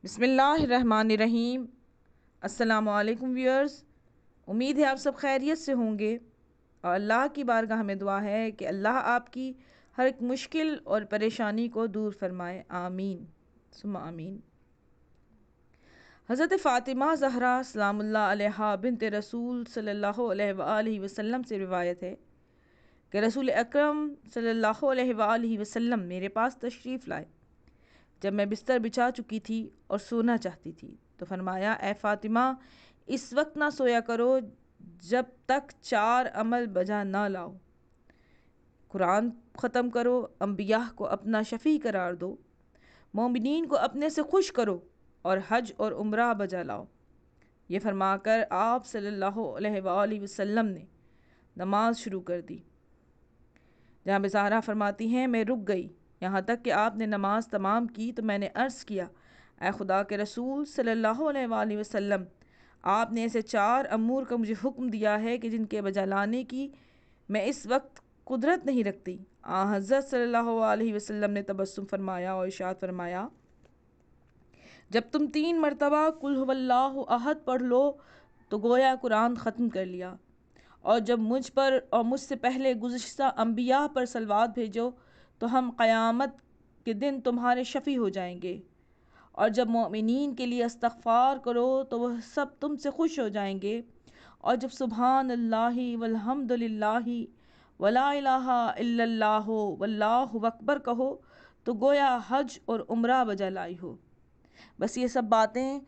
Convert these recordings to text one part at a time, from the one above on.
بسم اللہ الرحمن الرحیم۔ السلام علیکم ویورز، امید ہے آپ سب خیریت سے ہوں گے اور اللہ کی بارگاہ میں دعا ہے کہ اللہ آپ کی ہر ایک مشکل اور پریشانی کو دور فرمائے، آمین ثم آمین۔ حضرت فاطمہ زہرا سلام اللہ علیہا بنت رسول صلی اللہ علیہ وآلہ وسلم سے روایت ہے کہ رسول اکرم صلی اللہ علیہ وآلہ وسلم میرے پاس تشریف لائے جب میں بستر بچھا چکی تھی اور سونا چاہتی تھی، تو فرمایا، اے فاطمہ، اس وقت نہ سویا کرو جب تک 4 عمل بجا نہ لاؤ۔ قرآن ختم کرو، انبیاء کو اپنا شفیع قرار دو، مومنین کو اپنے سے خوش کرو اور حج اور عمرہ بجا لاؤ۔ یہ فرما کر آپ صلی اللہ علیہ وآلہ وسلم نے نماز شروع کر دی۔ جہاں زہرا فرماتی ہیں، میں رک گئی یہاں تک کہ آپ نے نماز تمام کی تو میں نے عرض کیا، اے خدا کے رسول صلی اللہ علیہ وآلہ وسلم، آپ نے ایسے 4 امور کا مجھے حکم دیا ہے کہ جن کے بجا لانے کی میں اس وقت قدرت نہیں رکھتی۔ حضرت صلی اللہ علیہ وسلم نے تبسم فرمایا اور ارشاد فرمایا، جب تم 3 مرتبہ قل هو اللہ احد پڑھ لو تو گویا قرآن ختم کر لیا، اور جب مجھ پر اور مجھ سے پہلے گزشتہ انبیاء پر صلوات بھیجو تو ہم قیامت کے دن تمہارے شفیع ہو جائیں گے، اور جب مومنین کے لیے استغفار کرو تو وہ سب تم سے خوش ہو جائیں گے، اور جب سبحان اللہ والحمد للہ ولا الہ الا اللہ واللہ اکبر کہو تو گویا حج اور عمرہ بجا لائی ہو۔ بس یہ سب باتیں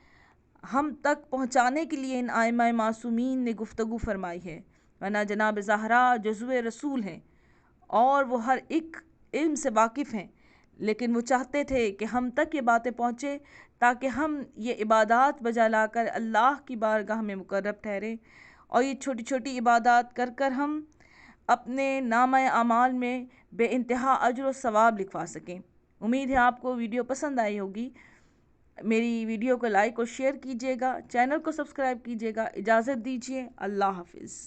ہم تک پہنچانے کے لیے ان ائمہ معصومین نے گفتگو فرمائی ہے، ورنہ جناب زہرا جزوِ رسول ہیں اور وہ ہر ایک علم سے واقف ہیں، لیکن وہ چاہتے تھے کہ ہم تک یہ باتیں پہنچے تاکہ ہم یہ عبادات بجا لا کر اللہ کی بارگاہ میں مقرب ٹھہریں، اور یہ چھوٹی چھوٹی عبادات کر کر ہم اپنے نامہ اعمال میں بے انتہا اجر و ثواب لکھوا سکیں۔ امید ہے آپ کو ویڈیو پسند آئی ہوگی۔ میری ویڈیو کو لائک اور شیئر کیجیے گا، چینل کو سبسکرائب کیجیے گا۔ اجازت دیجیے، اللہ حافظ۔